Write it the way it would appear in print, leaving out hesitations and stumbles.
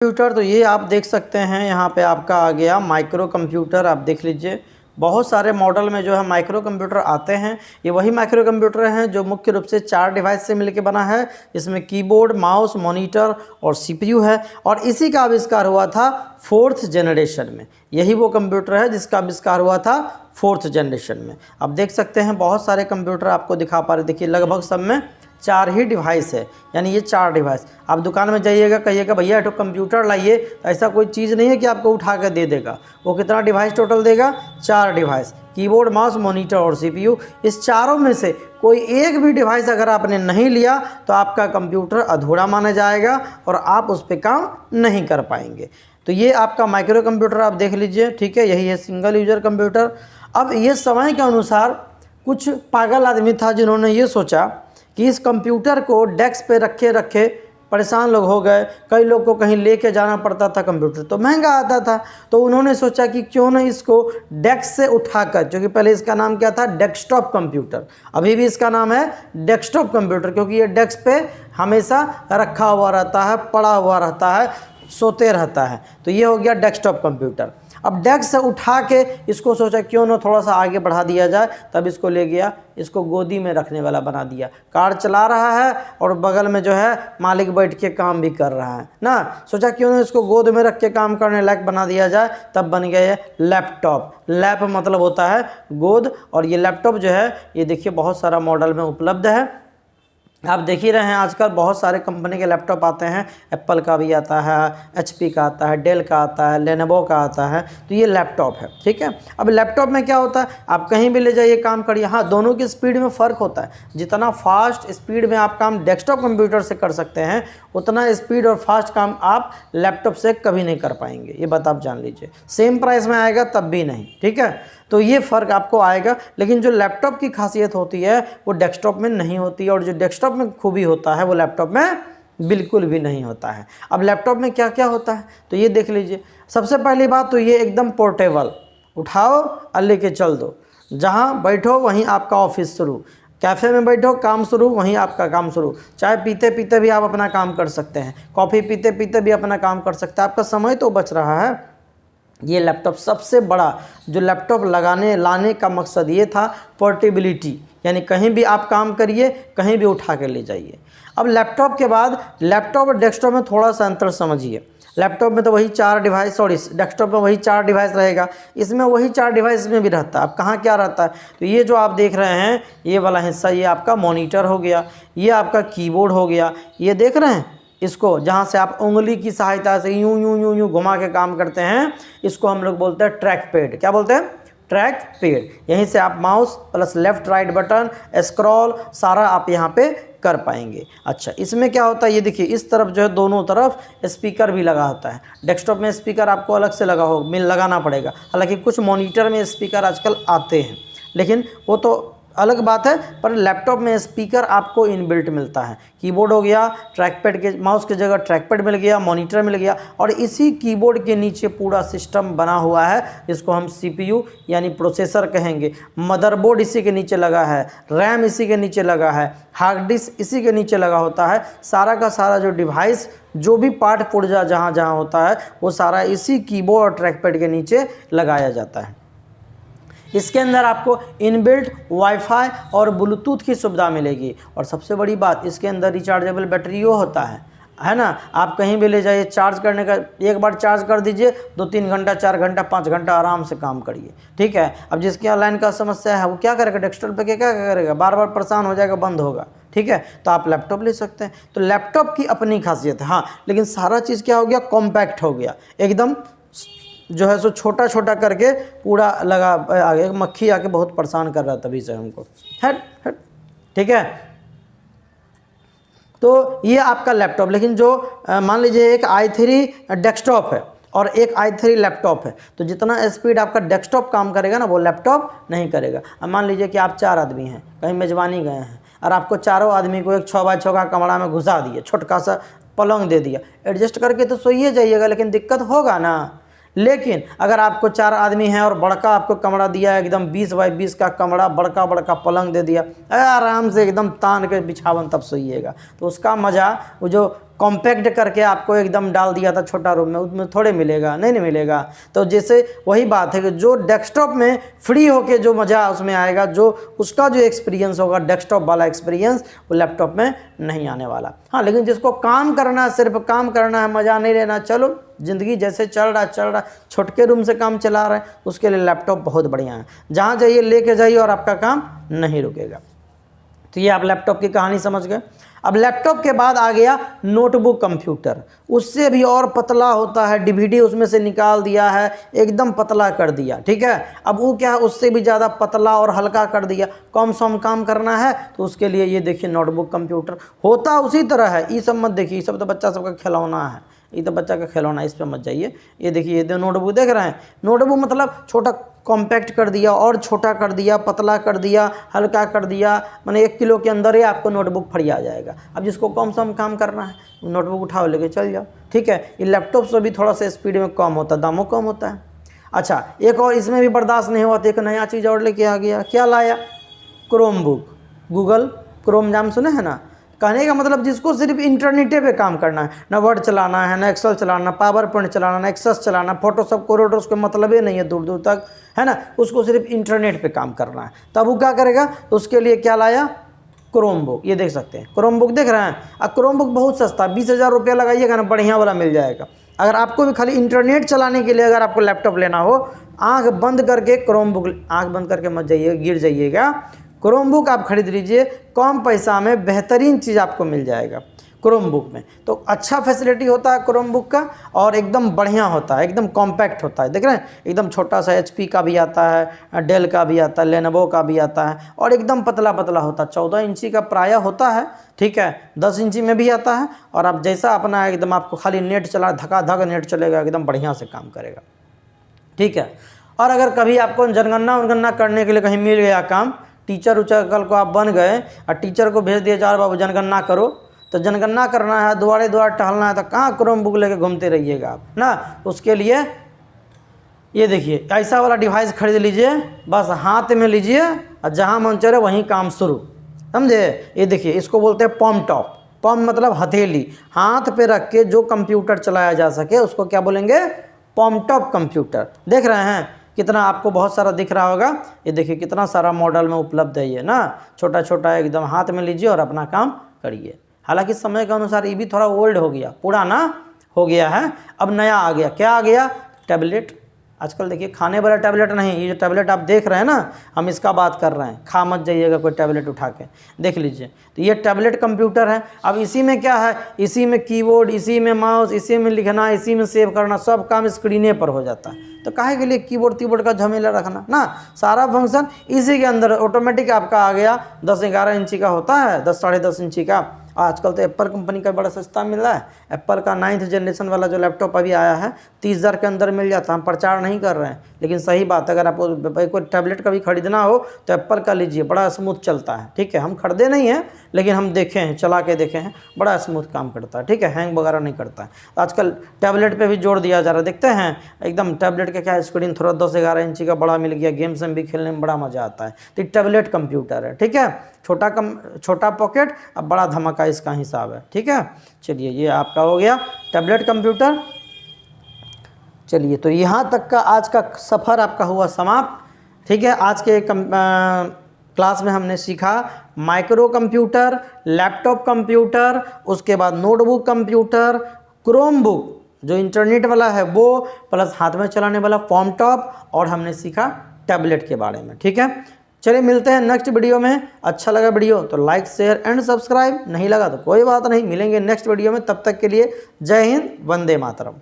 Computer तो ये आप देख सकते हैं, यहाँ पे आपका आ गया माइक्रो कंप्यूटर। आप देख लीजिए बहुत सारे मॉडल में जो है माइक्रो कंप्यूटर आते हैं। ये वही माइक्रो कंप्यूटर हैं जो मुख्य रूप से 4 डिवाइस से मिलकर बना है। इसमें कीबोर्ड, माउस, मॉनिटर और सीपीयू है और इसी का आविष्कार हुआ था 4th जनरेशन में। यही वो कंप्यूटर है जिसका आविष्कार हुआ था 4th जनरेशन में। अब देख सकते हैं बहुत सारे कंप्यूटर आपको दिखा पा रहे, देखिए लगभग सब में 4 ही डिवाइस है, यानी ये 4 डिवाइस। आप दुकान में जाइएगा, कहिएगा भैया तो कंप्यूटर लाइए, तो ऐसा कोई चीज़ नहीं है कि आपको उठा कर दे देगा। वो कितना डिवाइस टोटल देगा? 4 डिवाइस, कीबोर्ड, माउस, मॉनिटर और सीपीयू। इस चारों में से कोई एक भी डिवाइस अगर आपने नहीं लिया तो आपका कंप्यूटर अधूरा माना जाएगा और आप उस पर काम नहीं कर पाएंगे। तो ये आपका माइक्रो कंप्यूटर आप देख लीजिए, ठीक है, यही है सिंगल यूजर कंप्यूटर। अब ये समय के अनुसार कुछ पागल आदमी था जिन्होंने ये सोचा कि इस कंप्यूटर को डेस्क पे रखे रखे परेशान लोग हो गए। कई लोग को कहीं लेके जाना पड़ता था, कंप्यूटर तो महंगा आता था, तो उन्होंने सोचा कि क्यों ना इसको डेस्क से उठाकर, क्योंकि पहले इसका नाम क्या था? Desktop computer. अभी भी इसका नाम है डेस्कटॉप कंप्यूटर, क्योंकि ये डेस्क पे हमेशा रखा हुआ रहता है, पड़ा हुआ रहता है, सोते रहता है। तो ये हो गया डेस्कटॉप कंप्यूटर। अब डेस्क से उठा के इसको सोचा क्यों ना थोड़ा सा आगे बढ़ा दिया जाए, तब इसको ले गया, इसको गोदी में रखने वाला बना दिया। कार चला रहा है और बगल में जो है मालिक बैठ के काम भी कर रहा है ना। सोचा क्यों ना इसको गोद में रख के काम करने लायक बना दिया जाए, तब बन गया ये लैपटॉप। लैप मतलब होता है गोद, और ये लैपटॉप जो है ये देखिए बहुत सारा मॉडल में उपलब्ध है। आप देख ही रहे हैं आजकल बहुत सारे कंपनी के लैपटॉप आते हैं, एप्पल का भी आता है, एचपी का आता है, डेल का आता है, लेनोवो का आता है। तो ये लैपटॉप है, ठीक है। अब लैपटॉप में क्या होता है, आप कहीं भी ले जाइए काम करिए। हाँ, दोनों की स्पीड में फ़र्क होता है। जितना फास्ट स्पीड में आप काम डेस्कटॉप कंप्यूटर से कर सकते हैं, उतना स्पीड और फास्ट काम आप लैपटॉप से कभी नहीं कर पाएंगे। ये बात आप जान लीजिए। सेम प्राइस में आएगा तब भी नहीं, ठीक है। तो ये फ़र्क आपको आएगा, लेकिन जो लैपटॉप की खासियत होती है वो डेस्कटॉप में नहीं होती है, और जो डेस्कटॉप में खूबी होता है वो लैपटॉप में बिल्कुल भी नहीं होता है। अब लैपटॉप में क्या क्या होता है तो ये देख लीजिए। सबसे पहली बात तो ये एकदम पोर्टेबल, उठाओ और लेके चल दो, जहाँ बैठो वहीं आपका ऑफिस शुरू, कैफ़े में बैठो काम शुरू, वहीं आपका काम शुरू। चाय पीते पीते भी आप अपना काम कर सकते हैं, कॉफ़ी पीते पीते भी अपना काम कर सकते हैं, आपका समय तो बच रहा है। ये लैपटॉप सबसे बड़ा जो लैपटॉप लाने का मकसद ये था, पोर्टेबिलिटी, यानी कहीं भी आप काम करिए, कहीं भी उठा के ले जाइए। अब लैपटॉप के बाद लैपटॉप और डेस्कटॉप में थोड़ा सा अंतर समझिए। लैपटॉप में तो वही 4 डिवाइस, सॉरी डेस्कटॉप में वही 4 डिवाइस रहेगा, इसमें वही 4 डिवाइस में भी रहता है। अब कहाँ क्या रहता है, तो ये जो आप देख रहे हैं ये वाला हिस्सा, ये आपका मॉनिटर हो गया, ये आपका कीबोर्ड हो गया, ये देख रहे हैं इसको, जहाँ से आप उंगली की सहायता से यूं यूं यूं यूं घुमा के काम करते हैं, इसको हम लोग बोलते हैं ट्रैक पैड। क्या बोलते हैं? Track pad. यहीं से आप mouse plus left right button, scroll सारा आप यहाँ पे कर पाएंगे। अच्छा, इसमें क्या होता है ये देखिए, इस तरफ जो है दोनों तरफ स्पीकर भी लगा होता है। डेस्कटॉप में स्पीकर आपको अलग से लगाना पड़ेगा, हालांकि कुछ मॉनिटर में स्पीकर आजकल आते हैं, लेकिन वो तो अलग बात है। पर लैपटॉप में स्पीकर आपको इनबिल्ट मिलता है। कीबोर्ड हो गया, ट्रैकपैड के माउस की जगह ट्रैकपैड मिल गया, मॉनिटर मिल गया, और इसी कीबोर्ड के नीचे पूरा सिस्टम बना हुआ है, इसको हम सीपीयू यानी प्रोसेसर कहेंगे। मदरबोर्ड इसी के नीचे लगा है, रैम इसी के नीचे लगा है, हार्ड डिस्क इसी के नीचे लगा होता है। सारा का सारा जो डिवाइस, जो भी पार्ट पुर्जा जहाँ जहाँ होता है, वो सारा इसी कीबोर्ड और ट्रैकपैड के नीचे लगाया जाता है। इसके अंदर आपको इनबिल्ट वाईफाई और ब्लूटूथ की सुविधा मिलेगी, और सबसे बड़ी बात इसके अंदर रिचार्जेबल बैटरियो होता है ना। आप कहीं भी ले जाइए, चार्ज करने का, एक बार चार्ज कर दीजिए, 2-3 घंटा, 4 घंटा, 5 घंटा आराम से काम करिए, ठीक है। अब जिसके यहाँ लाइन का समस्या है वो क्या करेगा, डेस्कटॉप पे क्या करेगा, बार बार परेशान हो जाएगा, बंद होगा, ठीक है। तो आप लैपटॉप ले सकते हैं। तो लैपटॉप की अपनी खासियत है, हाँ, लेकिन सारा चीज़ क्या हो गया, कॉम्पैक्ट हो गया एकदम, जो है सो छोटा छोटा करके पूरा लगा आगे। मक्खी आके बहुत परेशान कर रहा था तभी से हमको, हट हट, ठीक है। तो ये आपका लैपटॉप, लेकिन जो मान लीजिए एक i3 डेस्कटॉप है और एक i3 लैपटॉप है, तो जितना स्पीड आपका डेस्कटॉप काम करेगा ना, वो लैपटॉप नहीं करेगा। अब मान लीजिए कि आप 4 आदमी हैं, कहीं मेजबानी गए हैं, और आपको चारों आदमी को एक 6x6 का कमरा में घुसा दिए, छोटका सा पलंग दे दिया, एडजस्ट करके तो सोइए जाइएगा, लेकिन दिक्कत होगा ना। लेकिन अगर आपको 4 आदमी हैं और बड़का आपको कमरा दिया है, एकदम 20x20 का कमरा, बड़का बड़का पलंग दे दिया, आराम से एकदम तान के बिछावन तब सोइएगा, तो उसका मज़ा वो जो कॉम्पैक्ट करके आपको एकदम डाल दिया था छोटा रूम में, उसमें थोड़े मिलेगा, नहीं मिलेगा। तो जैसे वही बात है कि जो डेस्कटॉप में फ्री होके जो मज़ा उसमें आएगा, जो उसका जो एक्सपीरियंस होगा डेस्कटॉप वाला एक्सपीरियंस, वो लैपटॉप में नहीं आने वाला। हाँ, लेकिन जिसको काम करना है, सिर्फ काम करना है, मज़ा नहीं लेना, चलो ज़िंदगी जैसे चल रहा, छोटके रूम से काम चला रहे हैं, उसके लिए लैपटॉप बहुत बढ़िया है। जहाँ जाइए लेके जाइए और आपका काम नहीं रुकेगा। तो ये आप लैपटॉप की कहानी समझ गए। अब लैपटॉप के बाद आ गया नोटबुक कंप्यूटर, उससे भी और पतला होता है, डीवीडी उसमें से निकाल दिया है, एकदम पतला कर दिया, ठीक है। अब वो क्या है, उससे भी ज़्यादा पतला और हल्का कर दिया, कम सम काम करना है तो उसके लिए ये देखिए नोटबुक कंप्यूटर होता उसी तरह है। ये सब मत देखिए, ये सब तो बच्चा सबका खिलौना है, ये तो बच्चा का खिलौना, इस पर मत जाइए। ये देखिए, ये नोटबुक देख रहे हैं, नोटबुक मतलब छोटा कॉम्पैक्ट कर दिया और छोटा कर दिया, पतला कर दिया, हल्का कर दिया, माने 1 किलो के अंदर ही आपको नोटबुक फरिया जाएगा। अब जिसको कम सम काम करना है नोटबुक उठाओ लेके चल जाओ, ठीक है। ये लैपटॉप से भी थोड़ा सा स्पीड में कम होता है, दामों कम होता है। अच्छा, एक और इसमें भी बर्दाश्त नहीं हुआ तो एक नया चीज़ और लेके आ गया, क्या लाया, क्रोमबुक। गूगल क्रोम नाम सुने हैं ना, कहने का मतलब जिसको सिर्फ इंटरनेटे पे काम करना है, ना वर्ड चलाना है, ना एक्सेल चलाना, पावर पॉइंट चलाना, ना एक्सेस चलाना, फोटोशॉप कोरोडोस को मतलब ही नहीं है दूर दूर तक, है ना, उसको सिर्फ इंटरनेट पे काम करना है, तब वो क्या करेगा, तो उसके लिए क्या लाया, क्रोमबुक। ये देख सकते हैं क्रोमबुक, देख रहे हैं। अब क्रोमबुक बहुत सस्ता, 20,000 रुपया लगाइएगा ना, बढ़िया वाला मिल जाएगा। अगर आपको भी खाली इंटरनेट चलाने के लिए अगर आपको लैपटॉप लेना हो, आँख बंद करके क्रोमबुक, आँख बंद करके मत जाइए, गिर जाइएगा। क्रोमबुक आप खरीद लीजिए, कम पैसा में बेहतरीन चीज़ आपको मिल जाएगा क्रोमबुक में। तो अच्छा फैसिलिटी होता है क्रोमबुक का, और एकदम बढ़िया होता है, एकदम कॉम्पैक्ट होता है, देख रहे हैं, एकदम छोटा सा HP का भी आता है, डेल का भी आता है, लेनोवो का भी आता है, और एकदम पतला पतला होता है। 14 इंची का प्राय होता है, ठीक है, 10 इंची में भी आता है। और आप जैसा अपना एकदम, आपको खाली नेट चला, धकाधक नेट चलेगा, एकदम बढ़िया से काम करेगा, ठीक है। और अगर कभी आपको जनगणना उनगणना करने के लिए कहीं मिल गया काम, टीचर उचर कल को आप बन गए और टीचर को भेज दिया, जाओ बाबू जनगणना करो, तो जनगणना करना है, द्वारे द्वार टहलना है, तो कहाँ क्रोमबुक लेके घूमते रहिएगा आप ना। उसके लिए ये देखिए, ऐसा वाला डिवाइस खरीद लीजिए, बस हाथ में लीजिए और जहाँ मन चले वहीं काम शुरू, समझे। ये देखिए, इसको बोलते हैं पॉम टॉप। पॉम मतलब हथेली, हाथ पे रख के जो कंप्यूटर चलाया जा सके उसको क्या बोलेंगे, पॉम टॉप कंप्यूटर। देख रहे हैं कितना आपको बहुत सारा दिख रहा होगा, ये देखिए कितना सारा मॉडल में उपलब्ध है ये ना, छोटा छोटा एकदम हाथ में लीजिए और अपना काम करिए। हालांकि समय के अनुसार ये भी थोड़ा ओल्ड हो गया, पुराना हो गया है, अब नया आ गया। क्या आ गया, टैबलेट। आजकल देखिए खाने वाला टैबलेट नहीं, ये जो टैबलेट आप देख रहे हैं ना, हम इसका बात कर रहे हैं, खा मत जाइएगा कोई टैबलेट उठा के, देख लीजिए। तो ये टैबलेट कंप्यूटर है। अब इसी में क्या है, इसी में कीबोर्ड, इसी में माउस, इसी में लिखना, इसी में सेव करना, सब काम स्क्रीने पर हो जाता है। तो काहे के लिए कीबोर्ड का झमेला रखना ना, सारा फंक्शन इसी के अंदर ऑटोमेटिक आपका आ गया। 10-11 इंची का होता है, 10 साढ़े 10 इंची का। आजकल तो एप्पल कंपनी का बड़ा सस्ता मिल रहा है। एप्पल का 9th जनरेशन वाला जो लैपटॉप अभी आया है 30,000 के अंदर मिल जाता है। हम प्रचार नहीं कर रहे हैं, लेकिन सही बात है, अगर आपको कोई टैबलेट का भी खरीदना हो तो एप्पल का लीजिए, बड़ा स्मूथ चलता है, ठीक है। हम खरीदे नहीं हैं, लेकिन हम देखे हैं, चला के देखे हैं, बड़ा स्मूथ काम करता है, ठीक है, हैंग वगैरह नहीं करता है। आजकल टैबलेट पे भी जोर दिया जा रहा है, देखते हैं एकदम टैबलेट का क्या स्क्रीन थोड़ा 10-11 इंची का बड़ा मिल गया, गेम्स में भी खेलने में बड़ा मज़ा आता है। तो टैबलेट कंप्यूटर है, ठीक है, छोटा पॉकेट, अब बड़ा धमाका इसका हिसाब है, ठीक है। चलिए, ये आपका हो गया टैबलेट कंप्यूटर। चलिए, तो यहाँ तक का आज का सफ़र आपका हुआ समाप्त, ठीक है। आज के क्लास में हमने सीखा माइक्रो कंप्यूटर, लैपटॉप कंप्यूटर, उसके बाद नोटबुक कंप्यूटर, क्रोमबुक जो इंटरनेट वाला है वो, प्लस हाथ में चलाने वाला पॉम टॉप, और हमने सीखा टैबलेट के बारे में, ठीक है। चलिए, मिलते हैं नेक्स्ट वीडियो में। अच्छा लगा वीडियो तो लाइक शेयर एंड सब्सक्राइब, नहीं लगा तो कोई बात नहीं, मिलेंगे नेक्स्ट वीडियो में। तब तक के लिए जय हिंद, वंदे मातरम।